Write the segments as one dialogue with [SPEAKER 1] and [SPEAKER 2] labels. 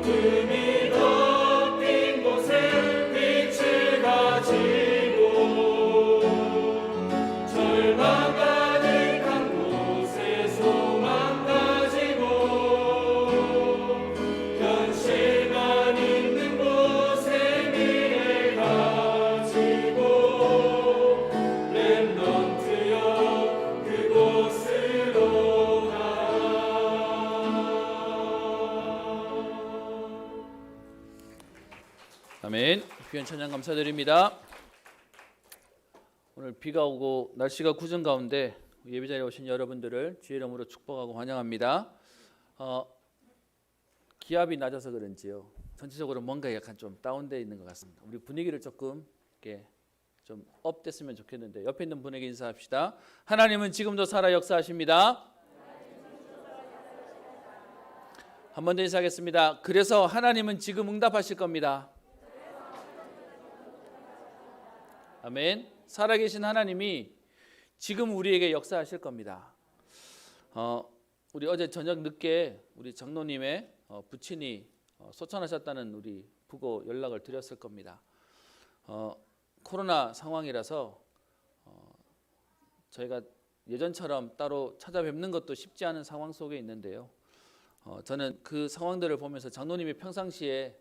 [SPEAKER 1] 어둠이 덮인 곳에 빛을 가지고 절망 가득한 곳에 소망 가지고 현실만 있는 곳에 미래 가지고 렘넌트여 그곳으로
[SPEAKER 2] 아멘. 귀한 찬양 감사드립니다. 오늘 비가 오고 날씨가 구정 가운데 예배자리에 오신 여러분들을 주의 이름으로 축복하고 환영합니다. 기압이 낮아서 그런지요, 전체적으로 뭔가 약간 좀 다운되어 있는 것 같습니다. 우리 분위기를 조금 이렇게 좀 업됐으면 좋겠는데 옆에 있는 분에게 인사합시다. 하나님은 지금도 살아 역사하십니다. 한 번 더 인사하겠습니다. 그래서 하나님은 지금 응답하실 겁니다. 아멘. 살아계신 하나님이 지금 우리에게 역사하실 겁니다. 우리 어제 저녁 늦게 우리 장로님의 부친이 소천하셨다는 우리 부고 연락을 드렸을 겁니다. 코로나 상황이라서 저희가 예전처럼 따로 찾아뵙는 것도 쉽지 않은 상황 속에 있는데요. 저는 그 상황들을 보면서 장로님이 평상시에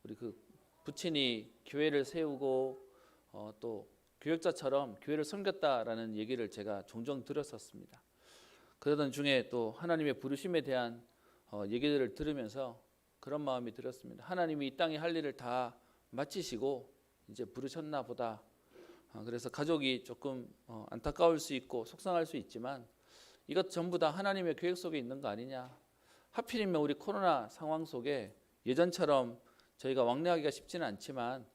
[SPEAKER 2] 우리 그 부친이 교회를 세우고 또 교역자처럼 교회를 섬겼다라는 얘기를 제가 종종 들었었습니다. 그러던 중에 또 하나님의 부르심에 대한 얘기들을 들으면서 그런 마음이 들었습니다. 하나님이 이 땅에 할 일을 다 마치시고 이제 부르셨나 보다. 그래서 가족이 조금 안타까울 수 있고 속상할 수 있지만 이것 전부 다 하나님의 계획 속에 있는 거 아니냐. 하필이면 우리 코로나 상황 속에 예전처럼 저희가 왕래하기가 쉽지는 않지만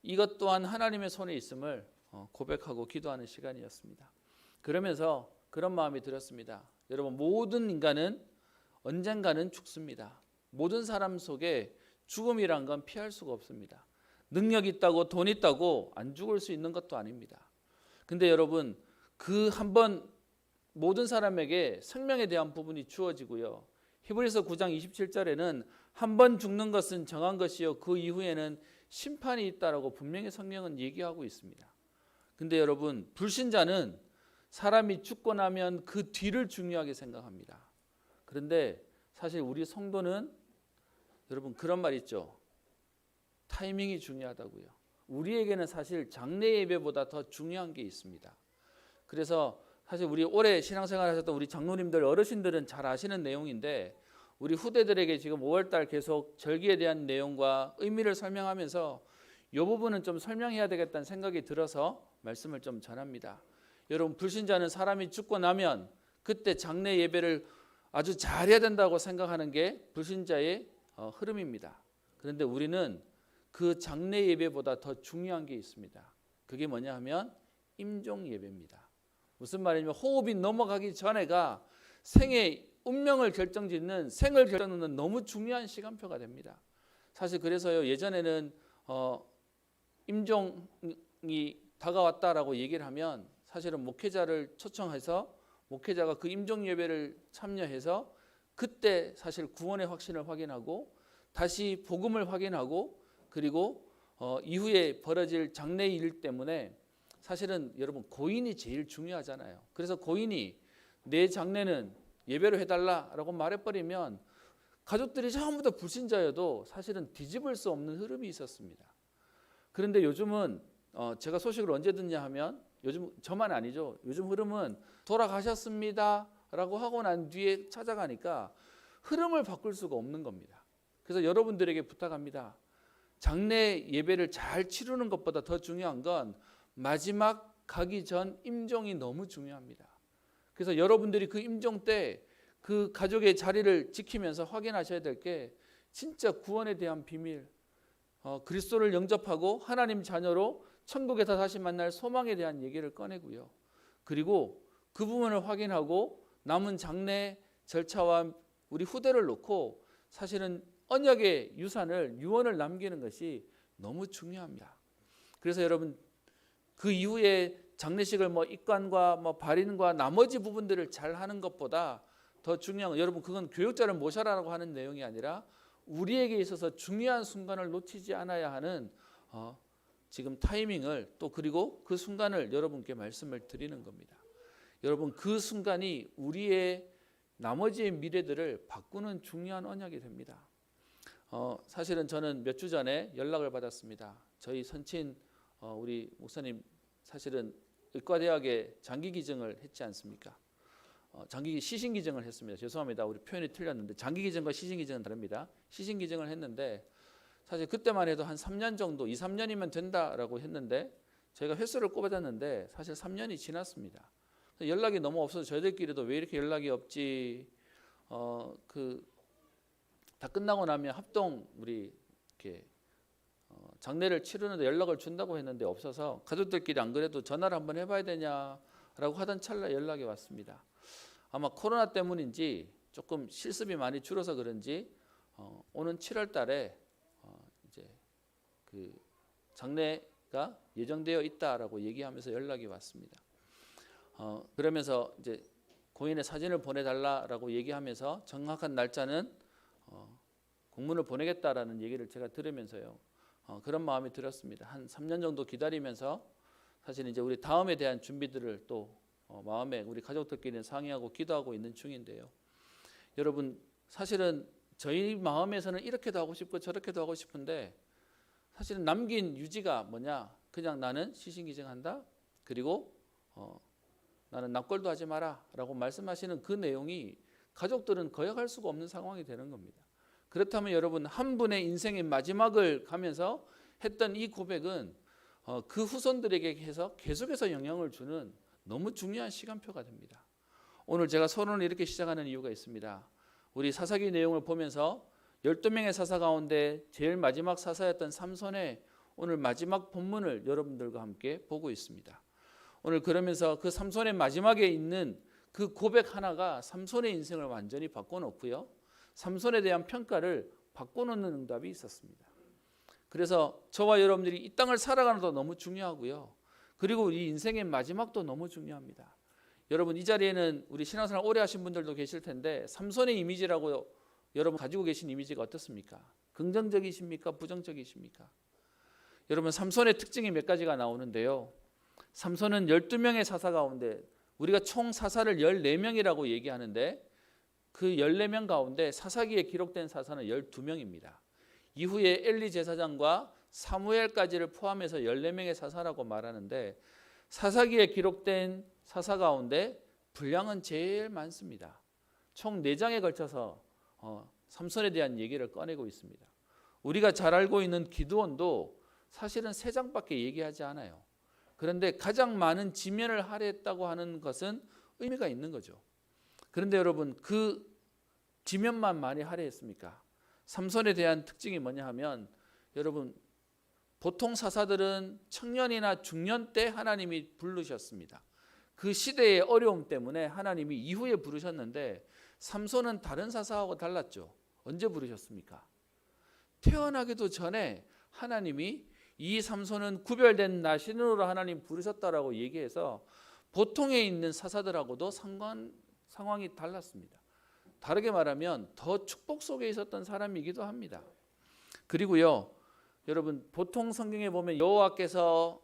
[SPEAKER 2] 이것 또한 하나님의 손에 있음을 고백하고 기도하는 시간이었습니다. 그러면서 그런 마음이 들었습니다. 여러분, 모든 인간은 언젠가는 죽습니다. 모든 사람 속에 죽음이란 건 피할 수가 없습니다. 능력 있다고 돈 있다고 안 죽을 수 있는 것도 아닙니다. 근데 여러분, 그 한 번 모든 사람에게 생명에 대한 부분이 주어지고요. 히브리서 9장 27절에는 한 번 죽는 것은 정한 것이요 그 이후에는 심판이 있다라고 분명히 성경은 얘기하고 있습니다. 근데 여러분, 불신자는 사람이 죽고 나면 그 뒤를 중요하게 생각합니다. 그런데 사실 우리 성도는 여러분 그런 말 있죠. 타이밍이 중요하다고요. 우리에게는 사실 장래 예배보다 더 중요한 게 있습니다. 그래서 사실 우리 오래 신앙생활 하셨던 우리 장로님들 어르신들은 잘 아시는 내용인데 우리 후대들에게 지금 5월달 계속 절기에 대한 내용과 의미를 설명하면서 이 부분은 좀 설명해야 되겠다는 생각이 들어서 말씀을 좀 전합니다. 여러분, 불신자는 사람이 죽고 나면 그때 장례 예배를 아주 잘해야 된다고 생각하는 게 불신자의 흐름입니다. 그런데 우리는 그 장례 예배보다 더 중요한 게 있습니다. 그게 뭐냐 하면 임종 예배입니다. 무슨 말이냐면 호흡이 넘어가기 전에가 생의 운명을 결정짓는 생을 결정짓는 너무 중요한 시간표가 됩니다. 사실 그래서요, 예전에는 임종이 다가왔다라고 얘기를 하면 사실은 목회자를 초청해서 목회자가 그 임종 예배를 참여해서 그때 사실 구원의 확신을 확인하고 다시 복음을 확인하고 그리고 이후에 벌어질 장례 일 때문에 사실은 여러분 고인이 제일 중요하잖아요. 그래서 고인이 내 장례는 예배로 해달라라고 말해버리면 가족들이 전부 다 불신자여도 사실은 뒤집을 수 없는 흐름이 있었습니다. 그런데 요즘은 제가 소식을 언제 듣냐 하면 요즘 저만 아니죠. 요즘 흐름은 돌아가셨습니다 라고 하고 난 뒤에 찾아가니까 흐름을 바꿀 수가 없는 겁니다. 그래서 여러분들에게 부탁합니다. 장례 예배를 잘 치르는 것보다 더 중요한 건 마지막 가기 전 임종이 너무 중요합니다. 그래서 여러분들이 그 임종 때 그 가족의 자리를 지키면서 확인하셔야 될 게 진짜 구원에 대한 비밀, 그리스도를 영접하고 하나님 자녀로 천국에서 다시 만날 소망에 대한 얘기를 꺼내고요. 그리고 그 부분을 확인하고 남은 장례 절차와 우리 후대를 놓고 사실은 언약의 유산을 유언을 남기는 것이 너무 중요합니다. 그래서 여러분 그 이후에 장례식을 입관과 발인과 나머지 부분들을 잘 하는 것보다 더 중요한 건 여러분 그건 교육자를 모셔라라고 하는 내용이 아니라 우리에게 있어서 중요한 순간을 놓치지 않아야 하는 지금 타이밍을 또 그리고 그 순간을 여러분께 말씀을 드리는 겁니다. 여러분 그 순간이 우리의 나머지의 미래들을 바꾸는 중요한 언약이 됩니다. 사실은 저는 몇 주 전에 연락을 받았습니다. 저희 선친 우리 목사님 사실은 의과대학에 장기기증을 했지 않습니까? 시신기증을 했습니다. 죄송합니다. 우리 표현이 틀렸는데 장기기증과 시신기증은 다릅니다. 시신기증을 했는데 사실 그때만 해도 한 3년 정도 2-3년이면 된다라고 했는데 저희가 횟수를 꼽아줬는데 사실 3년이 지났습니다. 연락이 너무 없어서 저희들끼리도 왜 이렇게 연락이 없지? 다 끝나고 나면 합동 우리 이렇게 장례를 치르는데 연락을 준다고 했는데 없어서 가족들끼리 안 그래도 전화를 한번 해봐야 되냐라고 하던 찰나 연락이 왔습니다. 아마 코로나 때문인지 조금 실습이 많이 줄어서 그런지 오는 7월 달에 이제 그 장례가 예정되어 있다라고 얘기하면서 연락이 왔습니다. 그러면서 이제 고인의 사진을 보내달라라고 얘기하면서 정확한 날짜는 공문을 보내겠다라는 얘기를 제가 들으면서요. 그런 마음이 들었습니다. 한 3년 정도 기다리면서 사실 이제 우리 다음에 대한 준비들을 또 마음에 우리 가족들끼리는 상의하고 기도하고 있는 중인데요. 여러분 사실은 저희 마음에서는 이렇게도 하고 싶고 저렇게도 하고 싶은데 사실은 남긴 유지가 뭐냐? 그냥 나는 시신기증한다. 그리고 나는 납골도 하지 마라라고 말씀하시는 그 내용이 가족들은 거역할 수가 없는 상황이 되는 겁니다. 그렇다면 여러분 한 분의 인생의 마지막을 가면서 했던 이 고백은 그 후손들에게 해서 계속해서 영향을 주는 너무 중요한 시간표가 됩니다. 오늘 제가 서론을 이렇게 시작하는 이유가 있습니다. 우리 사사기 내용을 보면서 12명의 사사 가운데 제일 마지막 사사였던 삼손의 오늘 마지막 본문을 여러분들과 함께 보고 있습니다. 오늘 그러면서 그 삼손의 마지막에 있는 그 고백 하나가 삼손의 인생을 완전히 바꿔놓고요. 삼손에 대한 평가를 바꿔놓는 응답이 있었습니다. 그래서 저와 여러분들이 이 땅을 살아가는 것도 너무 중요하고요. 그리고 이 인생의 마지막도 너무 중요합니다. 여러분 이 자리에는 우리 신앙생활 오래 하신 분들도 계실 텐데 삼손의 이미지라고 여러분 가지고 계신 이미지가 어떻습니까? 긍정적이십니까? 부정적이십니까? 여러분 삼손의 특징이 몇 가지가 나오는데요. 삼손은 12명의 사사 가운데 우리가 총 사사를 14명이라고 얘기하는데 그 14명 가운데 사사기에 기록된 사사는 12명입니다. 이후에 엘리 제사장과 사무엘까지를 포함해서 14명의 사사라고 말하는데 사사기에 기록된 사사 가운데 분량은 제일 많습니다. 총 4장에 걸쳐서 삼손에 대한 얘기를 꺼내고 있습니다. 우리가 잘 알고 있는 기드온도 사실은 3장밖에 얘기하지 않아요. 그런데 가장 많은 지면을 할애했다고 하는 것은 의미가 있는 거죠. 그런데 여러분 그 지면만 많이 할애했습니까? 삼손에 대한 특징이 뭐냐 하면 여러분 보통 사사들은 청년이나 중년 때 하나님이 부르셨습니다. 그 시대의 어려움 때문에 하나님이 이후에 부르셨는데 삼손은 다른 사사하고 달랐죠. 언제 부르셨습니까? 태어나기도 전에 하나님이 이 삼손은 구별된 나신으로 하나님 부르셨다라고 얘기해서 보통에 있는 사사들하고도 상황이 달랐습니다. 다르게 말하면 더 축복 속에 있었던 사람이기도 합니다. 그리고요, 여러분 보통 성경에 보면 여호와께서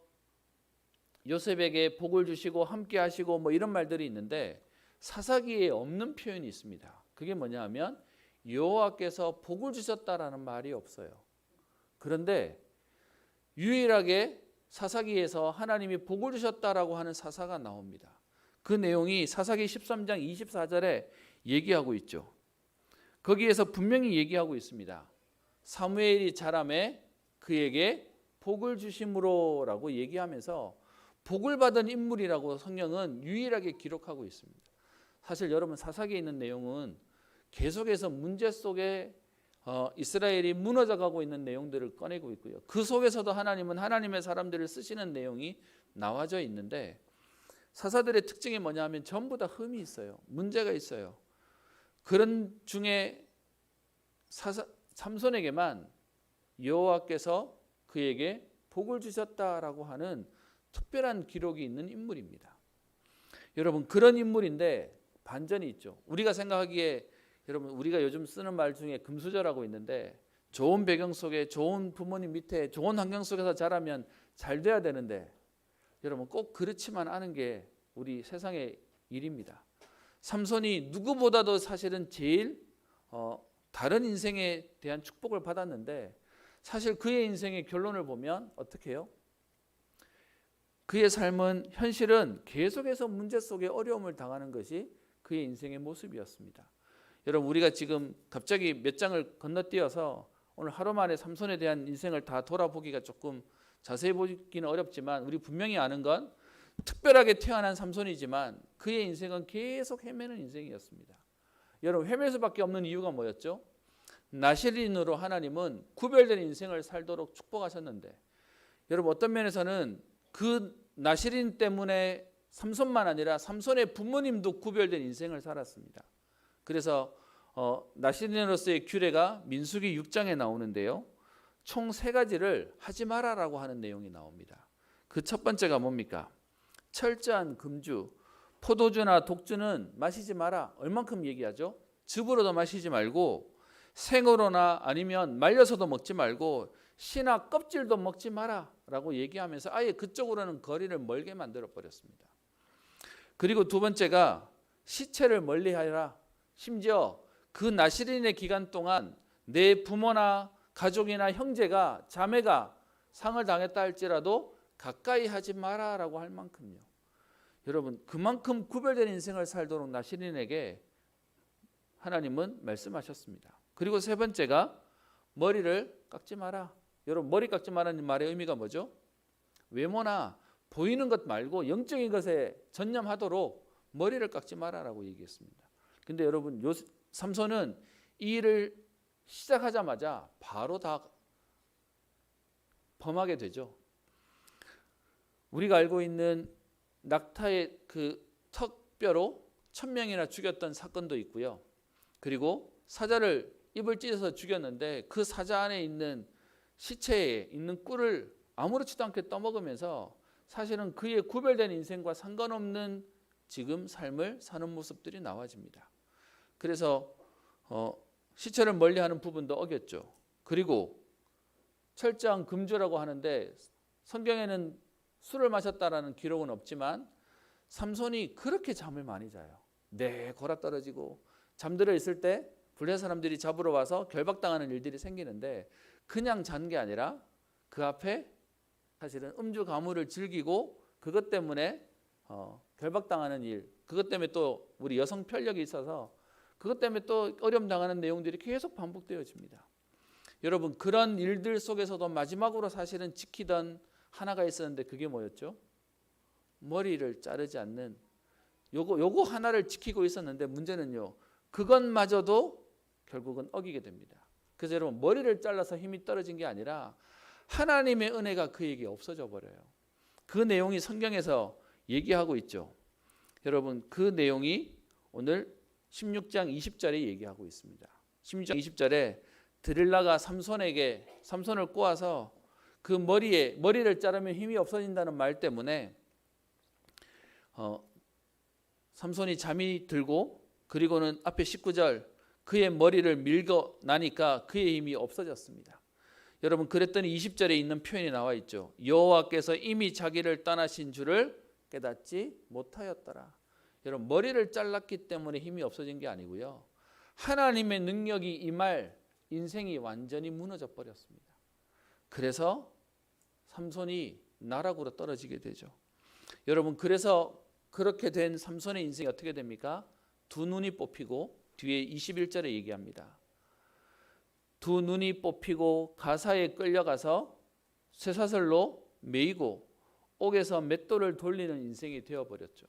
[SPEAKER 2] 요셉에게 복을 주시고 함께 하시고 뭐 이런 말들이 있는데 사사기에 없는 표현이 있습니다. 그게 뭐냐 하면 여호와께서 복을 주셨다라는 말이 없어요. 그런데 유일하게 사사기에서 하나님이 복을 주셨다라고 하는 사사가 나옵니다. 그 내용이 사사기 13장 24절에 얘기하고 있죠. 거기에서 분명히 얘기하고 있습니다. 사무엘이 자라매 그에게 복을 주심으로라고 얘기하면서 복을 받은 인물이라고 성경은 유일하게 기록하고 있습니다. 사실 여러분 사사기에 있는 내용은 계속해서 문제 속에 이스라엘이 무너져가고 있는 내용들을 꺼내고 있고요. 그 속에서도 하나님은 하나님의 사람들을 쓰시는 내용이 나와져 있는데 사사들의 특징이 뭐냐 하면 전부 다 흠이 있어요. 문제가 있어요. 그런 중에 삼손에게만 여호와께서 그에게 복을 주셨다라고 하는 특별한 기록이 있는 인물입니다. 여러분 그런 인물인데 반전이 있죠. 우리가 생각하기에 여러분 우리가 요즘 쓰는 말 중에 금수저라고 있는데 좋은 배경 속에 좋은 부모님 밑에 좋은 환경 속에서 자라면 잘 돼야 되는데 여러분 꼭 그렇지만 않은 게 우리 세상의 일입니다. 삼손이 누구보다도 사실은 제일 다른 인생에 대한 축복을 받았는데 사실 그의 인생의 결론을 보면 어떻게 해요? 그의 삶은 현실은 계속해서 문제 속에 어려움을 당하는 것이 그의 인생의 모습이었습니다. 여러분 우리가 지금 갑자기 몇 장을 건너뛰어서 오늘 하루 만에 삼손에 대한 인생을 다 돌아보기가 조금 자세히 보기는 어렵지만 우리 분명히 아는 건 특별하게 태어난 삼손이지만 그의 인생은 계속 헤매는 인생이었습니다. 여러분 헤맬 수밖에 없는 이유가 뭐였죠? 나실인으로 하나님은 구별된 인생을 살도록 축복하셨는데 여러분 어떤 면에서는 그 나실인 때문에 삼손만 아니라 삼손의 부모님도 구별된 인생을 살았습니다. 그래서 나실인으로서의 규례가 민수기 6장에 나오는데요. 총 3가지를 하지 마라라고 하는 내용이 나옵니다. 그 첫 번째가 뭡니까? 철저한 금주, 포도주나 독주는 마시지 마라. 얼만큼 얘기하죠? 즙으로도 마시지 말고 생으로나 아니면 말려서도 먹지 말고 씨나 껍질도 먹지 마라 라고 얘기하면서 아예 그쪽으로는 거리를 멀게 만들어 버렸습니다. 그리고 두 번째가 시체를 멀리하라. 심지어 그 나실인의 기간 동안 내 부모나 가족이나 형제가 자매가 상을 당했다 할지라도 가까이 하지 마라 라고 할 만큼요. 여러분 그만큼 구별된 인생을 살도록 나실인에게 하나님은 말씀하셨습니다. 그리고 세 번째가 머리를 깎지 마라. 여러분 머리 깎지 마라는 말의 의미가 뭐죠? 외모나 보이는 것 말고 영적인 것에 전념하도록 머리를 깎지 마라라고 얘기했습니다. 근데 여러분 삼손은 이 일을 시작하자마자 바로 다 범하게 되죠. 우리가 알고 있는 낙타의 그 턱뼈로 1000명이나 죽였던 사건도 있고요. 그리고 사자를 입을 찢어서 죽였는데 그 사자 안에 있는 시체에 있는 꿀을 아무렇지도 않게 떠먹으면서 사실은 그의 구별된 인생과 상관없는 지금 삶을 사는 모습들이 나와집니다. 그래서 시체를 멀리하는 부분도 어겼죠. 그리고 철저한 금주라고 하는데 성경에는 술을 마셨다라는 기록은 없지만 삼손이 그렇게 잠을 많이 자요. 네, 골아 떨어지고 잠들어 있을 때 블레 사람들이 잡으러 와서 결박당하는 일들이 생기는데 그냥 잔 게 아니라 그 앞에 사실은 음주 가무를 즐기고 그것 때문에 결박당하는 일, 그것 때문에 또 우리 여성 편력이 있어서 그것 때문에 또 어려움 당하는 내용들이 계속 반복되어집니다. 여러분 그런 일들 속에서도 마지막으로 사실은 지키던 하나가 있었는데 그게 뭐였죠? 머리를 자르지 않는 요거 하나를 지키고 있었는데 문제는요. 그것마저도 결국은 어기게 됩니다. 그래서 여러분 머리를 잘라서 힘이 떨어진 게 아니라 하나님의 은혜가 그에게 없어져 버려요. 그 내용이 성경에서 얘기하고 있죠. 여러분 그 내용이 오늘 16장 20절에 얘기하고 있습니다. 16장 20절에 드릴라가 삼손을 꼬아서 그 머리를 자르면 힘이 없어진다는 말 때문에 삼손이 잠이 들고 그리고는 앞에 19절 그의 머리를 밀고 나니까 그의 힘이 없어졌습니다. 여러분 그랬더니 20절에 있는 표현이 나와 있죠. 여호와께서 이미 자기를 떠나신 줄을 깨닫지 못하였더라. 여러분 머리를 잘랐기 때문에 힘이 없어진 게 아니고요. 하나님의 능력이 임할 인생이 완전히 무너져 버렸습니다. 그래서 삼손이 나락으로 떨어지게 되죠. 여러분 그래서 그렇게 된 삼손의 인생이 어떻게 됩니까? 두 눈이 뽑히고 뒤에 21절에 얘기합니다. 두 눈이 뽑히고 가사에 끌려가서 쇠사슬로 매이고 옥에서 맷돌을 돌리는 인생이 되어버렸죠.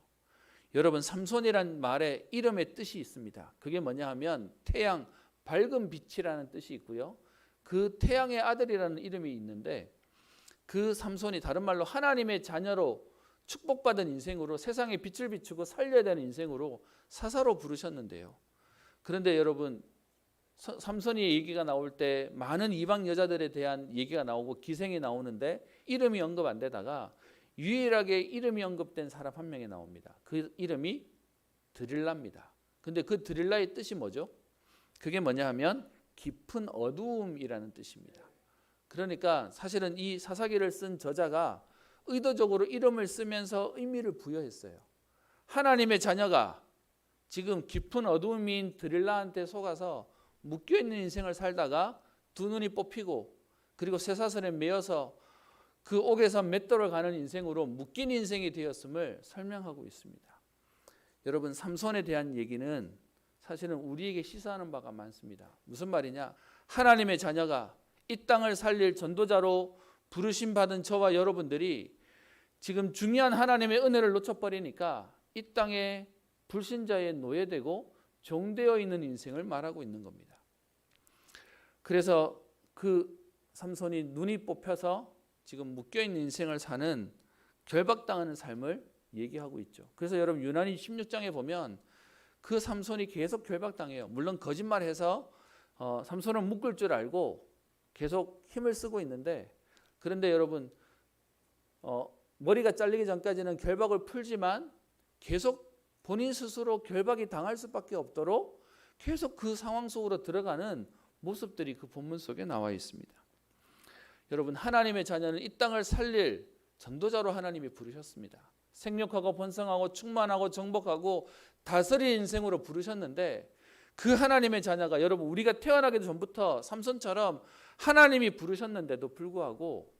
[SPEAKER 2] 여러분 삼손이란 말에 이름의 뜻이 있습니다. 그게 뭐냐 하면 태양, 밝은 빛이라는 뜻이 있고요. 그 태양의 아들이라는 이름이 있는데 그 삼손이 다른 말로 하나님의 자녀로 축복받은 인생으로 세상에 빛을 비추고 살려야 되는 인생으로 사사로 부르셨는데요. 그런데 여러분 삼손이 얘기가 나올 때 많은 이방 여자들에 대한 얘기가 나오고 기생이 나오는데 이름이 언급 안 되다가 유일하게 이름이 언급된 사람 한 명이 나옵니다. 그 이름이 드릴라입니다. 근데 그 드릴라의 뜻이 뭐죠? 그게 뭐냐 하면 깊은 어두움이라는 뜻입니다. 그러니까 사실은 이 사사기를 쓴 저자가 의도적으로 이름을 쓰면서 의미를 부여했어요. 하나님의 자녀가 지금 깊은 어두움인 드릴라한테 속아서 묶여있는 인생을 살다가 두 눈이 뽑히고 그리고 쇠사슬에 매여서 그 옥에서 맷돌을 가는 인생으로 묶인 인생이 되었음을 설명하고 있습니다. 여러분, 삼손에 대한 얘기는 사실은 우리에게 시사하는 바가 많습니다. 무슨 말이냐? 하나님의 자녀가 이 땅을 살릴 전도자로 부르심 받은 저와 여러분들이 지금 중요한 하나님의 은혜를 놓쳐버리니까 이 땅에 불신자의 노예되고 종되어 있는 인생을 말하고 있는 겁니다. 그래서 그 삼손이 눈이 뽑혀서 지금 묶여있는 인생을 사는 결박당하는 삶을 얘기하고 있죠. 그래서 여러분 유난히 16장에 보면 그 삼손이 계속 결박당해요. 물론 거짓말해서 삼손은 묶을 줄 알고 계속 힘을 쓰고 있는데, 그런데 여러분 머리가 잘리기 전까지는 결박을 풀지만 계속 본인 스스로 결박이 당할 수밖에 없도록 계속 그 상황 속으로 들어가는 모습들이 그 본문 속에 나와 있습니다. 여러분, 하나님의 자녀는 이 땅을 살릴 전도자로 하나님이 부르셨습니다. 생육하고 번성하고 충만하고 정복하고 다스릴 인생으로 부르셨는데, 그 하나님의 자녀가 여러분 우리가 태어나기도 전부터 삼손처럼 하나님이 부르셨는데도 불구하고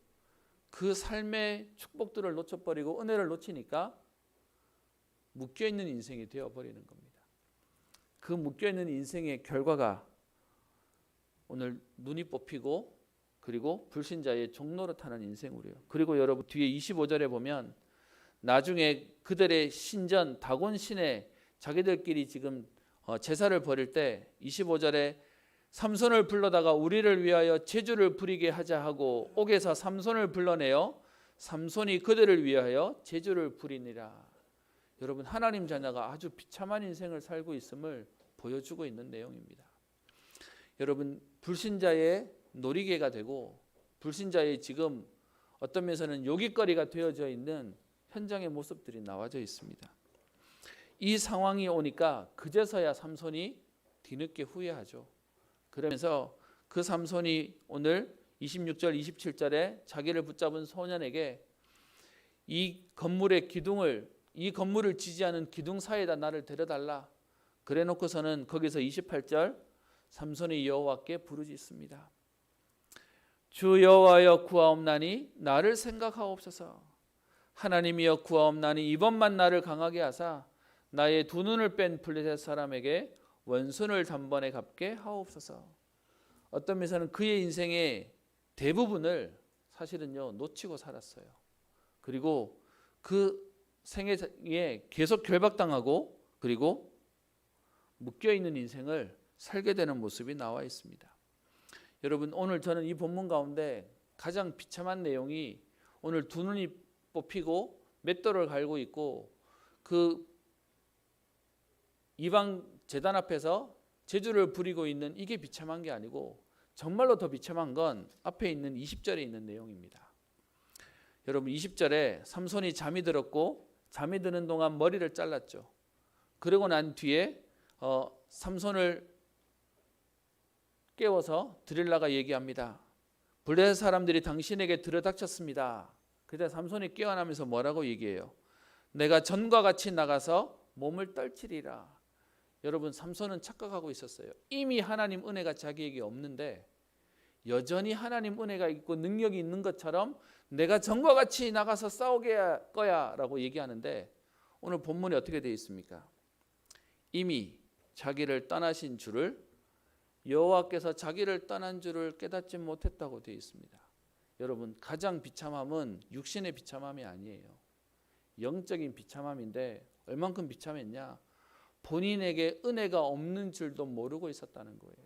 [SPEAKER 2] 그 삶의 축복들을 놓쳐버리고 은혜를 놓치니까 묶여있는 인생이 되어버리는 겁니다. 그 묶여있는 인생의 결과가 오늘 눈이 뽑히고 그리고 불신자의 종노릇하는 인생으로요. 그리고 여러분 뒤에 25절에 보면 나중에 그들의 신전 다곤 신에 자기들끼리 지금 제사를 벌일 때 25절에 삼손을 불러다가 우리를 위하여 제주를 부리게 하자 하고 옥에서 삼손을 불러내어 삼손이 그들을 위하여 제주를 부리니라. 여러분, 하나님 자녀가 아주 비참한 인생을 살고 있음을 보여주고 있는 내용입니다. 여러분, 불신자의 놀이개가 되고 불신자의 지금 어떤 면에서는 요깃거리가 되어져 있는 현장의 모습들이 나와져 있습니다. 이 상황이 오니까 그제서야 삼손이 뒤늦게 후회하죠. 그러면서 그 삼손이 오늘 26절 27절에 자기를 붙잡은 소년에게 이 건물의 기둥을, 이 건물을 지지하는 기둥사이에다 나를 데려달라 그래 놓고서는 거기서 28절 삼손이 여호와께 부르짖습니다. 주 여호와여 구하옵나니 나를 생각하옵소서. 하나님이여 구하옵나니 이번만 나를 강하게 하사 나의 두 눈을 뺀 블레셋 사람에게 원순을 단번에 갚게 하옵소서. 어떤 면에서는 그의 인생의 대부분을 사실은요 놓치고 살았어요. 그리고 그 생애에 계속 결박당하고 그리고 묶여있는 인생을 살게 되는 모습이 나와 있습니다. 여러분, 오늘 저는 이 본문 가운데 가장 비참한 내용이 오늘 두 눈이 뽑히고 맷돌을 갈고 있고 그 이방 제단 앞에서 제주를 부리고 있는 이게 비참한 게 아니고 정말로 더 비참한 건 앞에 있는 20절에 있는 내용입니다. 여러분 20절에 삼손이 잠이 들었고 잠이 드는 동안 머리를 잘랐죠. 그러고 난 뒤에 삼손을 깨워서 드릴라가 얘기합니다. 블레셋 사람들이 당신에게 들어닥쳤습니다. 그때 삼손이 깨어나면서 뭐라고 얘기해요? 내가 전과 같이 나가서 몸을 떨치리라. 여러분, 삼손은 착각하고 있었어요. 이미 하나님 은혜가 자기에게 없는데 여전히 하나님 은혜가 있고 능력이 있는 것처럼 내가 전과 같이 나가서 싸우게 할 거야 라고 얘기하는데 오늘 본문에 어떻게 되어 있습니까? 이미 자기를 떠나신 줄을, 여호와께서 자기를 떠난 줄을 깨닫지 못했다고 되어 있습니다. 여러분, 가장 비참함은 육신의 비참함이 아니에요. 영적인 비참함인데 얼만큼 비참했냐? 본인에게 은혜가 없는 줄도 모르고 있었다는 거예요.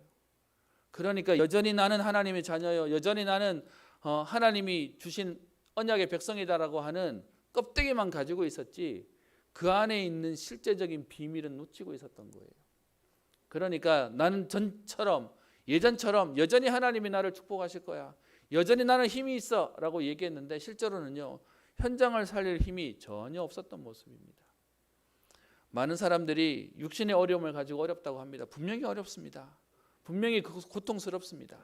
[SPEAKER 2] 그러니까 여전히 나는 하나님의 자녀요, 여전히 나는 하나님이 주신 언약의 백성이다라고 하는 껍데기만 가지고 있었지 그 안에 있는 실제적인 비밀은 놓치고 있었던 거예요. 그러니까 나는 예전처럼 여전히 하나님이 나를 축복하실 거야, 여전히 나는 힘이 있어 라고 얘기했는데 실제로는요 현장을 살릴 힘이 전혀 없었던 모습입니다. 많은 사람들이 육신의 어려움을 가지고 어렵다고 합니다. 분명히 어렵습니다. 분명히 고통스럽습니다.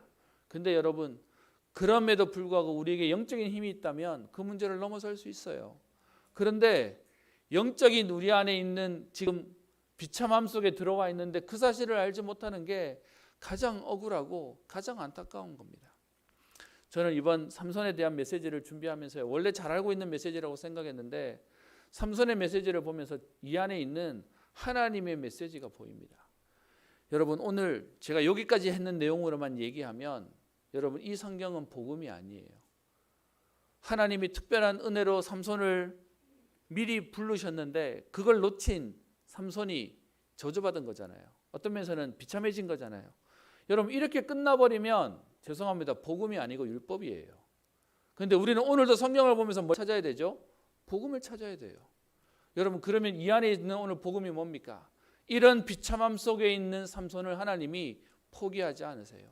[SPEAKER 2] 근데 여러분, 그럼에도 불구하고 우리에게 영적인 힘이 있다면 그 문제를 넘어설 수 있어요. 그런데 영적인 우리 안에 있는 지금 비참함 속에 들어와 있는데 그 사실을 알지 못하는 게 가장 억울하고 가장 안타까운 겁니다. 저는 이번 삼손에 대한 메시지를 준비하면서 원래 잘 알고 있는 메시지라고 생각했는데 삼손의 메시지를 보면서 이 안에 있는 하나님의 메시지가 보입니다. 여러분, 오늘 제가 여기까지 했는 내용으로만 얘기하면 여러분, 이 성경은 복음이 아니에요. 하나님이 특별한 은혜로 삼손을 미리 부르셨는데 그걸 놓친 삼손이 저주받은 거잖아요. 어떤 면에서는 비참해진 거잖아요. 여러분, 이렇게 끝나버리면 죄송합니다. 복음이 아니고 율법이에요. 그런데 우리는 오늘도 성경을 보면서 뭘 찾아야 되죠? 복음을 찾아야 돼요. 여러분, 그러면 이 안에 있는 오늘 복음이 뭡니까? 이런 비참함 속에 있는 삼손을 하나님이 포기하지 않으세요.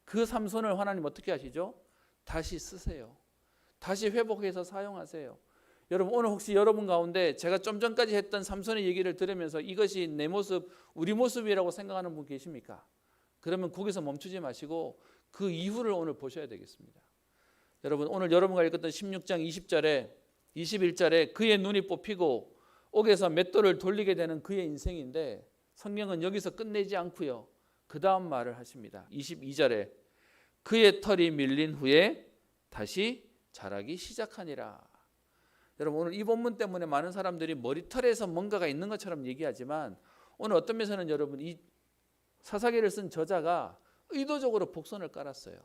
[SPEAKER 2] 그 삼손을 하나님 어떻게 하시죠? 다시 쓰세요. 다시 회복해서 사용하세요. 여러분, 오늘 혹시 여러분 가운데 제가 좀 전까지 했던 삼손의 얘기를 들으면서 이것이 내 모습, 우리 모습이라고 생각하는 분 계십니까? 그러면 거기서 멈추지 마시고 그 이후를 오늘 보셔야 되겠습니다. 여러분, 오늘 여러분가 읽었던 16장 20절에 21절에 그의 눈이 뽑히고 옥에서 맷돌을 돌리게 되는 그의 인생인데 성경은 여기서 끝내지 않고요. 그 다음 말을 하십니다. 22절에 그의 털이 밀린 후에 다시 자라기 시작하니라. 여러분, 오늘 이 본문 때문에 많은 사람들이 머리털에서 뭔가가 있는 것처럼 얘기하지만 오늘 어떤 면에서는 여러분 이 사사기를 쓴 저자가 의도적으로 복선을 깔았어요.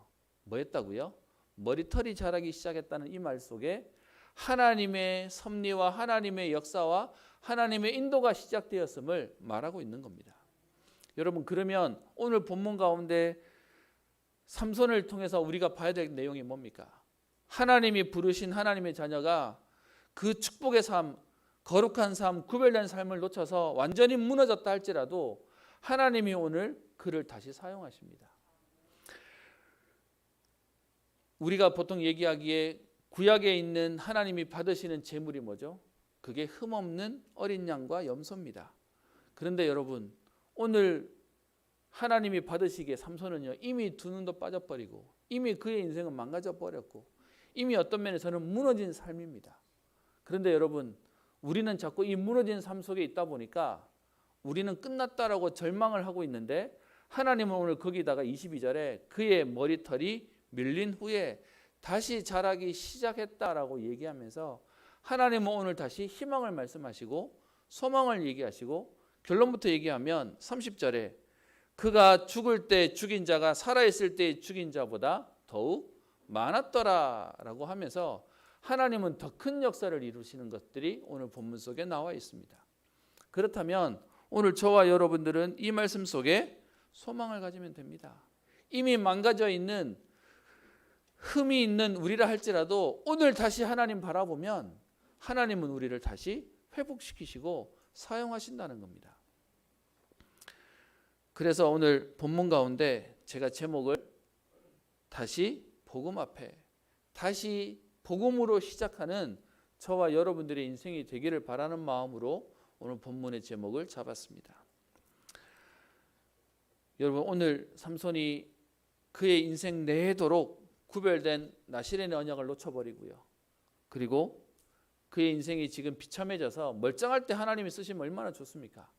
[SPEAKER 2] 뭐 했다고요? 머리털이 자라기 시작했다는 이 말 속에 하나님의 섭리와 하나님의 역사와 하나님의 인도가 시작되었음을 말하고 있는 겁니다. 여러분, 그러면 오늘 본문 가운데 삼손을 통해서 우리가 봐야 될 내용이 뭡니까? 하나님이 부르신 하나님의 자녀가 그 축복의 삶, 거룩한 삶, 구별된 삶을 놓쳐서 완전히 무너졌다 할지라도 하나님이 오늘 그를 다시 사용하십니다. 우리가 보통 얘기하기에 구약에 있는 하나님이 받으시는 제물이 뭐죠? 그게 흠없는 어린 양과 염소입니다. 그런데 여러분, 오늘 하나님이 받으시기에 삼손은요, 이미 두 눈도 빠져버리고 이미 그의 인생은 망가져 버렸고 이미 어떤 면에서는 무너진 삶입니다. 그런데 여러분, 우리는 자꾸 이 무너진 삶 속에 있다 보니까 우리는 끝났다라고 절망을 하고 있는데 하나님은 오늘 거기다가 22절에 그의 머리털이 밀린 후에 다시 자라기 시작했다라고 얘기하면서 하나님은 오늘 다시 희망을 말씀하시고 소망을 얘기하시고 결론부터 얘기하면 30절에 그가 죽을 때 죽인 자가 살아있을 때 죽인 자보다 더욱 많았더라라고 하면서 하나님은 더 큰 역사를 이루시는 것들이 오늘 본문 속에 나와 있습니다. 그렇다면 오늘 저와 여러분들은 이 말씀 속에 소망을 가지면 됩니다. 이미 망가져 있는 흠이 있는 우리라 할지라도 오늘 다시 하나님 바라보면 하나님은 우리를 다시 회복시키시고 사용하신다는 겁니다. 그래서 오늘 본문 가운데 제가 제목을 다시 복음 앞에, 다시 복음으로 시작하는 저와 여러분들의 인생이 되기를 바라는 마음으로 오늘 본문의 제목을 잡았습니다. 여러분, 오늘 삼손이 그의 인생 내도록 구별된 나실의 언약을 놓쳐버리고요. 그리고 그의 인생이 지금 비참해져서 멀쩡할 때 하나님이 쓰시면 얼마나 좋습니까?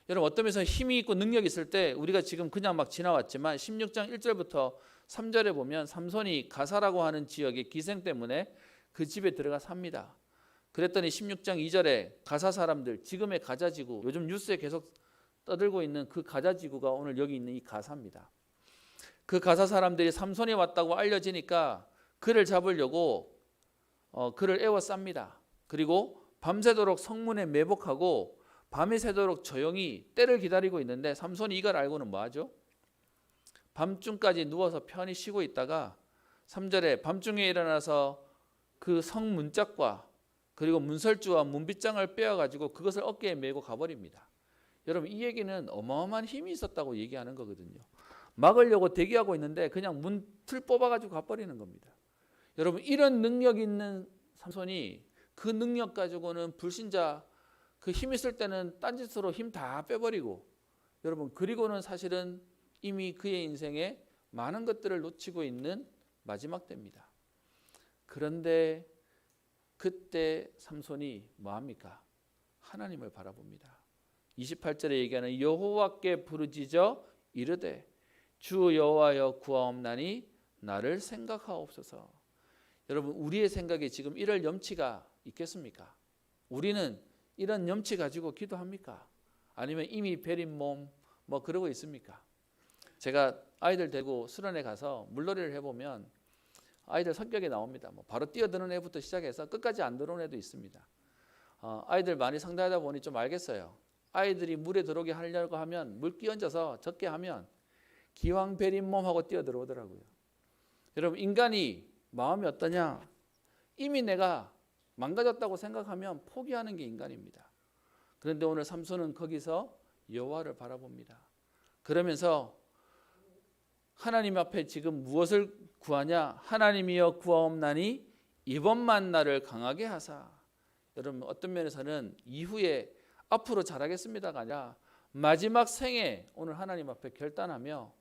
[SPEAKER 2] 여러분, 어떤 면에서 힘이 있고 능력이 있을 때 우리가 지금 그냥 막 지나왔지만 16장 1절부터 3절에 보면 삼손이 가사라고 하는 지역의 기생 때문에 그 집에 들어가 삽니다. 그랬더니 16장 2절에 가사 사람들, 지금의 가자지구, 요즘 뉴스에 계속 떠들고 있는 그 가자지구가 오늘 여기 있는 이 가사입니다. 그 가사 사람들이 삼손이 왔다고 알려지니까 그를 잡으려고 그를 에워쌉니다. 그리고 밤새도록 성문에 매복하고 밤이 새도록 조용히 때를 기다리고 있는데 삼손이 이걸 알고는 뭐하죠? 밤중까지 누워서 편히 쉬고 있다가 3절에 밤중에 일어나서 그 성문짝과 그리고 문설주와 문빗장을 빼어가지고 그것을 어깨에 메고 가버립니다. 여러분, 이 얘기는 어마어마한 힘이 있었다고 얘기하는 거거든요. 막으려고 대기하고 있는데 그냥 문 틀 뽑아가지고 가버리는 겁니다. 여러분, 이런 능력 있는 삼손이 그 능력 가지고는 불신자 그 힘 있을 때는 딴짓으로 힘 다 빼버리고 여러분, 그리고는 사실은 이미 그의 인생에 많은 것들을 놓치고 있는 마지막 때입니다. 그런데 그때 삼손이 뭐합니까? 하나님을 바라봅니다. 28절에 얘기하는 여호와께 부르짖어 이르되 주 여호와여 구하옵나니 나를 생각하옵소서. 여러분, 우리의 생각에 지금 이럴 염치가 있겠습니까? 우리는 이런 염치 가지고 기도합니까? 아니면 이미 베린 몸 뭐 그러고 있습니까? 제가 아이들 데리고 수련회 가서 물놀이를 해보면 아이들 성격이 나옵니다. 뭐 바로 뛰어드는 애부터 시작해서 끝까지 안 들어오는 애도 있습니다. 아이들 많이 상대하다 보니 좀 알겠어요. 아이들이 물에 들어오게 하려고 하면 물 끼얹어서 적게 하면 기왕 베린 몸하고 뛰어들어오더라고요. 여러분, 인간이 마음이 어떠냐? 이미 내가 망가졌다고 생각하면 포기하는 게 인간입니다. 그런데 오늘 삼손은 거기서 여호와를 바라봅니다. 그러면서 하나님 앞에 지금 무엇을 구하냐? 하나님이여 구하옵나니 이번만 나를 강하게 하사. 여러분, 어떤 면에서는 이후에 앞으로 잘하겠습니다가 아니라 마지막 생에 오늘 하나님 앞에 결단하며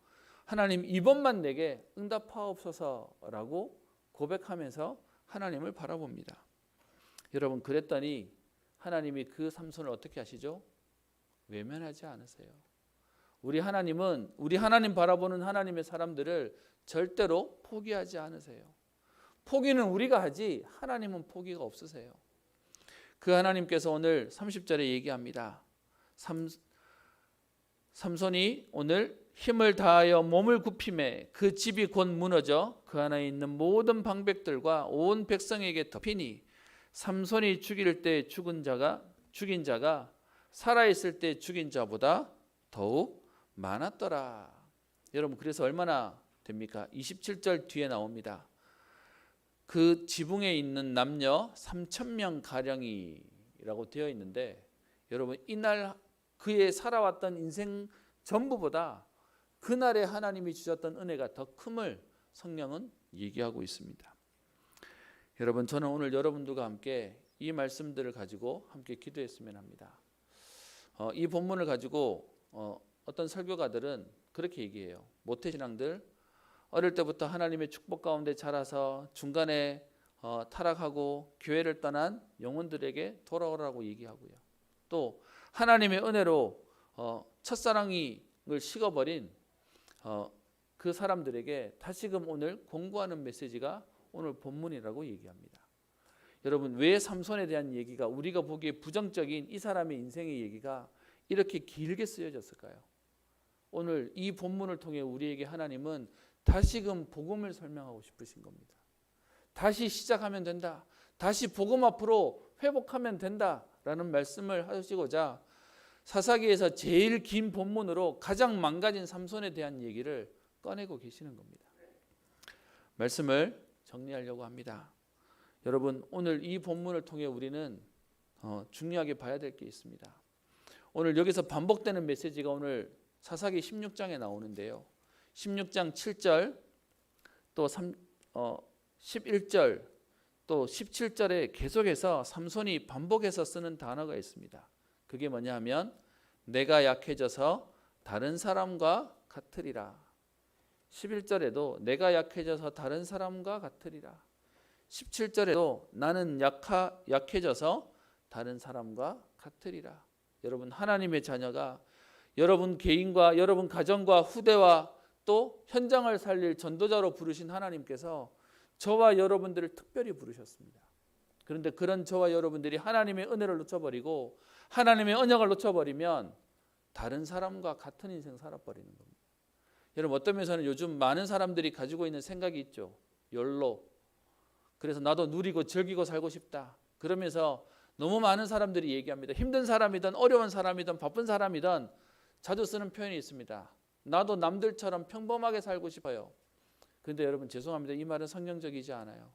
[SPEAKER 2] 하나님 이번만 내게 응답하옵소서라고 고백하면서 하나님을 바라봅니다. 여러분, 그랬더니 하나님이 그 삼손을 어떻게 하시죠? 외면하지 않으세요. 우리 하나님은 우리 하나님 바라보는 하나님의 사람들을 절대로 포기하지 않으세요. 포기는 우리가 하지 하나님은 포기가 없으세요. 그 하나님께서 오늘 30절에 얘기합니다. 삼손이 오늘 힘을 다하여 몸을 굽힘에 그 집이 곧 무너져 그 안에 있는 모든 방백들과 온 백성에게 덮이니 삼손이 죽일 때 죽인 자가 살아있을 때 죽인 자보다 더욱 많았더라. 여러분, 그래서 얼마나 됩니까? 27절 뒤에 나옵니다. 그 지붕에 있는 남녀 3,000명 가량이라고 되어 있는데, 여러분, 이날 그의 살아왔던 인생 전부보다 그날에 하나님이 주셨던 은혜가 더 큼을 성경은 얘기하고 있습니다. 여러분, 저는 오늘 여러분들과 함께 이 말씀들을 가지고 함께 기도했으면 합니다. 이 본문을 가지고 어떤 설교가들은 그렇게 얘기해요. 모태신앙들, 어릴 때부터 하나님의 축복 가운데 자라서 중간에 타락하고 교회를 떠난 영혼들에게 돌아오라고 얘기하고요. 또 하나님의 은혜로 첫사랑을 식어버린 그 사람들에게 다시금 오늘 공부하는 메시지가 오늘 본문이라고 얘기합니다. 여러분, 왜 삼손에 대한 얘기가 우리가 보기에 부정적인 이 사람의 인생의 얘기가 이렇게 길게 쓰여졌을까요? 오늘 이 본문을 통해 우리에게 하나님은 다시금 복음을 설명하고 싶으신 겁니다. 다시 시작하면 된다. 다시 복음 앞으로 회복하면 된다라는 말씀을 하시고자 사사기에서 제일 긴 본문으로 가장 망가진 삼손에 대한 얘기를 꺼내고 계시는 겁니다. 말씀을 정리하려고 합니다. 여러분, 오늘 이 본문을 통해 우리는 중요하게 봐야 될 게 있습니다. 오늘 여기서 반복되는 메시지가 오늘 사사기 16장에 나오는데요. 16장 7절 또 11절 또 17절에 계속해서 삼손이 반복해서 쓰는 단어가 있습니다. 그게 뭐냐 하면 내가 약해져서 다른 사람과 같으리라. 11절에도 내가 약해져서 다른 사람과 같으리라. 17절에도 나는 약해져서 다른 사람과 같으리라. 여러분, 하나님의 자녀가 여러분 개인과 여러분 가정과 후대와 또 현장을 살릴 전도자로 부르신 하나님께서 저와 여러분들을 특별히 부르셨습니다. 그런데 그런 저와 여러분들이 하나님의 은혜를 놓쳐버리고 하나님의 언약을 놓쳐버리면 다른 사람과 같은 인생 살아버리는 겁니다. 여러분, 어떤 면에서는 요즘 많은 사람들이 가지고 있는 생각이 있죠. 욜로. 그래서 나도 누리고 즐기고 살고 싶다. 그러면서 너무 많은 사람들이 얘기합니다. 힘든 사람이든 어려운 사람이든 바쁜 사람이든 자주 쓰는 표현이 있습니다. 나도 남들처럼 평범하게 살고 싶어요. 그런데 여러분, 죄송합니다. 이 말은 성경적이지 않아요.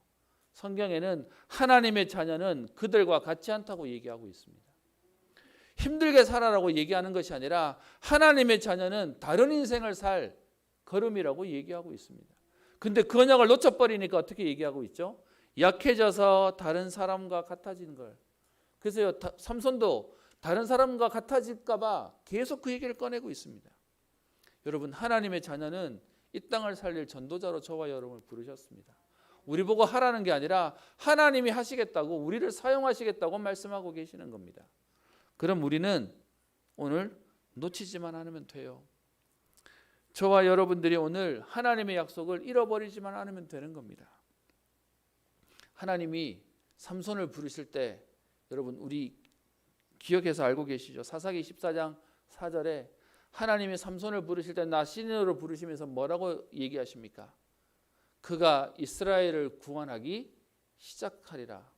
[SPEAKER 2] 성경에는 하나님의 자녀는 그들과 같지 않다고 얘기하고 있습니다. 힘들게 살아라고 얘기하는 것이 아니라 하나님의 자녀는 다른 인생을 살 걸음이라고 얘기하고 있습니다. 근데 그 언약을 놓쳐버리니까 어떻게 얘기하고 있죠? 약해져서 다른 사람과 같아지는 걸. 그래서 삼손도 다른 사람과 같아질까 봐 계속 그 얘기를 꺼내고 있습니다. 여러분, 하나님의 자녀는 이 땅을 살릴 전도자로 저와 여러분을 부르셨습니다. 우리 보고 하라는 게 아니라 하나님이 하시겠다고, 우리를 사용하시겠다고 말씀하고 계시는 겁니다. 그럼 우리는 오늘 놓치지만 않으면 돼요. 저와 여러분들이 오늘 하나님의 약속을 잃어버리지만 않으면 되는 겁니다. 하나님이 삼손을 부르실 때 여러분, 우리 기억해서 알고 계시죠? 사사기 14장 4절에 하나님이 삼손을 부르실 때 나 신으로 부르시면서 뭐라고 얘기하십니까? 그가 이스라엘을 구원하기 시작하리라.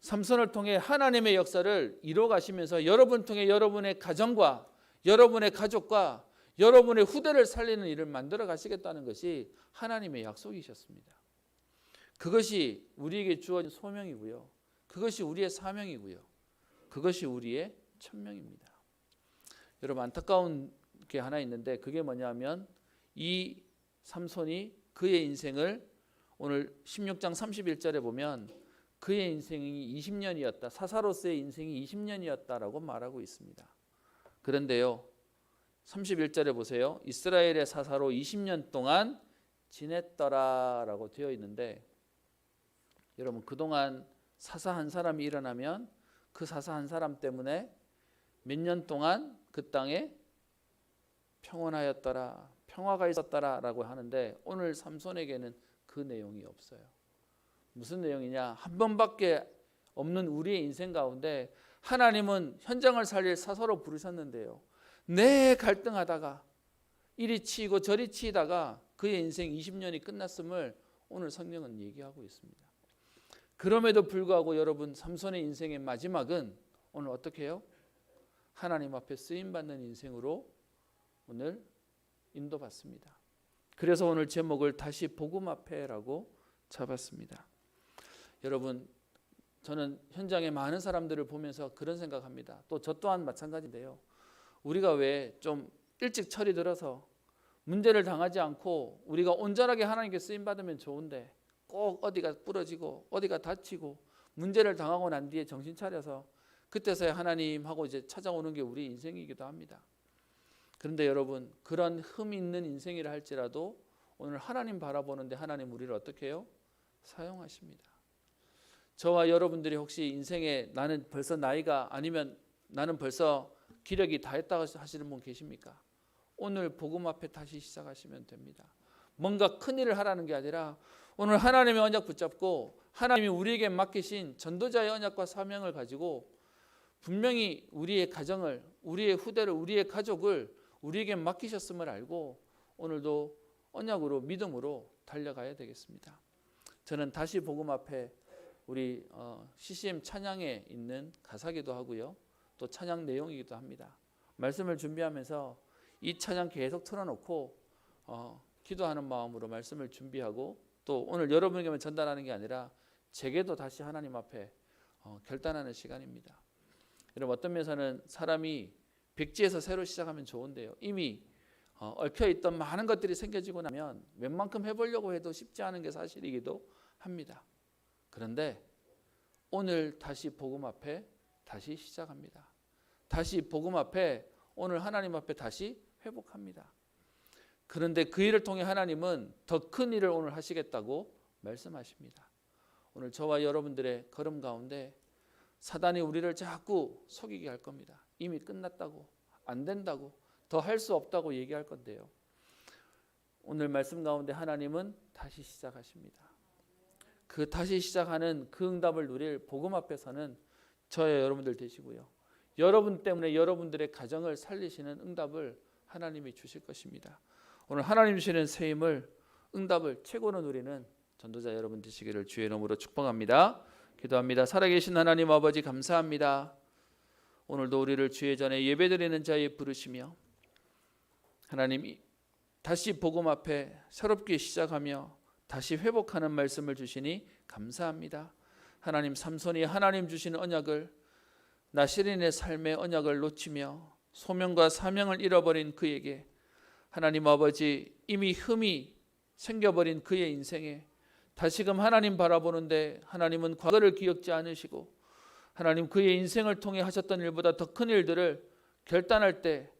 [SPEAKER 2] 삼손을 통해 하나님의 역사를 이뤄가시면서 여러분 통해 여러분의 가정과 여러분의 가족과 여러분의 후대를 살리는 일을 만들어 가시겠다는 것이 하나님의 약속이셨습니다. 그것이 우리에게 주어진 소명이고요. 그것이 우리의 사명이고요. 그것이 우리의 천명입니다. 여러분, 안타까운 게 하나 있는데 그게 뭐냐면 이 삼손이 그의 인생을 오늘 16장 31절에 보면 그의 인생이 20년이었다. 사사로서의 인생이 20년이었다라고 말하고 있습니다. 그런데요, 31절에 보세요. 이스라엘의 사사로 20년 동안 지냈더라라고 되어 있는데, 여러분, 그동안 사사 한 사람이 일어나면 그 사사 한 사람 때문에 몇 년 동안 그 땅에 평온하였더라, 평화가 있었더라라고 하는데, 오늘 삼손에게는 그 내용이 없어요. 무슨 내용이냐? 한 번밖에 없는 우리의 인생 가운데 하나님은 현장을 살릴 사사로 부르셨는데요, 내 갈등하다가 이리 치이고 저리 치이다가 그의 인생 20년이 끝났음을 오늘 성경은 얘기하고 있습니다. 그럼에도 불구하고 여러분, 삼손의 인생의 마지막은 오늘 어떻게 해요? 하나님 앞에 쓰임받는 인생으로 오늘 인도받습니다. 그래서 오늘 제목을 다시 복음 앞에라고 잡았습니다. 여러분, 저는 현장에 많은 사람들을 보면서 그런 생각합니다. 또 저 또한 마찬가지인데요. 우리가 왜 좀 일찍 철이 들어서 문제를 당하지 않고 우리가 온전하게 하나님께 쓰임받으면 좋은데 꼭 어디가 부러지고 어디가 다치고 문제를 당하고 난 뒤에 정신 차려서 그때서야 하나님하고 이제 찾아오는 게 우리 인생이기도 합니다. 그런데 여러분, 그런 흠 있는 인생이라 할지라도 오늘 하나님 바라보는데 하나님 우리를 어떻게 해요? 사용하십니다. 저와 여러분들이 혹시 인생에 나는 벌써 나이가, 아니면 나는 벌써 기력이 다 했다고 하시는 분 계십니까? 오늘 복음 앞에 다시 시작하시면 됩니다. 뭔가 큰 일을 하라는 게 아니라 오늘 하나님의 언약 붙잡고 하나님이 우리에게 맡기신 전도자의 언약과 사명을 가지고 분명히 우리의 가정을, 우리의 후대를, 우리의 가족을 우리에게 맡기셨음을 알고 오늘도 언약으로, 믿음으로 달려가야 되겠습니다. 저는 다시 복음 앞에 우리 CCM 찬양에 있는 가사기도 하고요, 또 찬양 내용이기도 합니다. 말씀을 준비하면서 이 찬양 계속 틀어놓고 기도하는 마음으로 말씀을 준비하고, 또 오늘 여러분에게만 전달하는 게 아니라 제게도 다시 하나님 앞에 결단하는 시간입니다. 여러분, 어떤 면에서는 사람이 백지에서 새로 시작하면 좋은데요, 이미 얽혀있던 많은 것들이 생겨지고 나면 웬만큼 해보려고 해도 쉽지 않은 게 사실이기도 합니다. 그런데 오늘 다시 복음 앞에 다시 시작합니다. 다시 복음 앞에, 오늘 하나님 앞에 다시 회복합니다. 그런데 그 일을 통해 하나님은 더 큰 일을 오늘 하시겠다고 말씀하십니다. 오늘 저와 여러분들의 걸음 가운데 사단이 우리를 자꾸 속이게 할 겁니다. 이미 끝났다고, 안 된다고, 더 할 수 없다고 얘기할 건데요, 오늘 말씀 가운데 하나님은 다시 시작하십니다. 그 다시 시작하는 그 응답을 누릴 복음 앞에서는 저와 여러분들 되시고요, 여러분 때문에 여러분들의 가정을 살리시는 응답을 하나님이 주실 것입니다. 오늘 하나님 주시는 새 힘을, 응답을 최고로 누리는 전도자 여러분 되시기를 주의 이름으로 축복합니다. 기도합니다. 살아계신 하나님 아버지, 감사합니다. 오늘도 우리를 주의 전에 예배드리는 자에 부르시며 하나님 다시 복음 앞에 새롭게 시작하며 다시 회복하는 말씀을 주시니 감사합니다. 하나님, 삼손이 하나님 주시는 언약을, 나시린의 삶의 언약을 놓치며 소명과 사명을 잃어버린 그에게 하나님 아버지, 이미 흠이 생겨버린 그의 인생에 다시금 하나님 바라보는데 하나님은 과거를 기억지 않으시고 하나님 그의 인생을 통해 하셨던 일보다 더 큰 일들을 결단할 때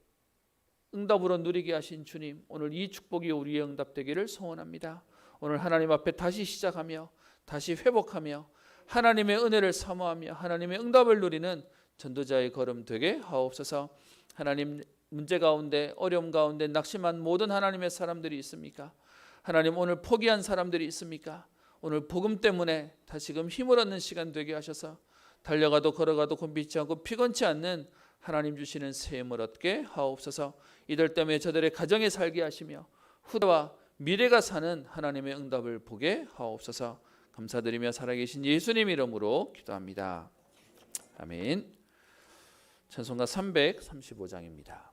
[SPEAKER 2] 응답으로 누리게 하신 주님, 오늘 이 축복이 우리의 응답되기를 소원합니다. 오늘 하나님 앞에 다시 시작하며 다시 회복하며 하나님의 은혜를 사모하며 하나님의 응답을 누리는 전도자의 걸음 되게 하옵소서. 하나님, 문제 가운데 어려움 가운데 낙심한 모든 하나님의 사람들이 있습니까? 하나님, 오늘 포기한 사람들이 있습니까? 오늘 복음 때문에 다시금 힘을 얻는 시간 되게 하셔서 달려가도 걸어가도 곤비치 않고 피곤치 않는 하나님 주시는 새 힘을 얻게 하옵소서. 이들 때문에 저들의 가정에 살게 하시며 후대와 미래가 사는 하나님의 응답을 보게 하옵소서. 감사드리며 살아계신 예수님 이름으로 기도합니다. 아멘. 찬송가 335장입니다.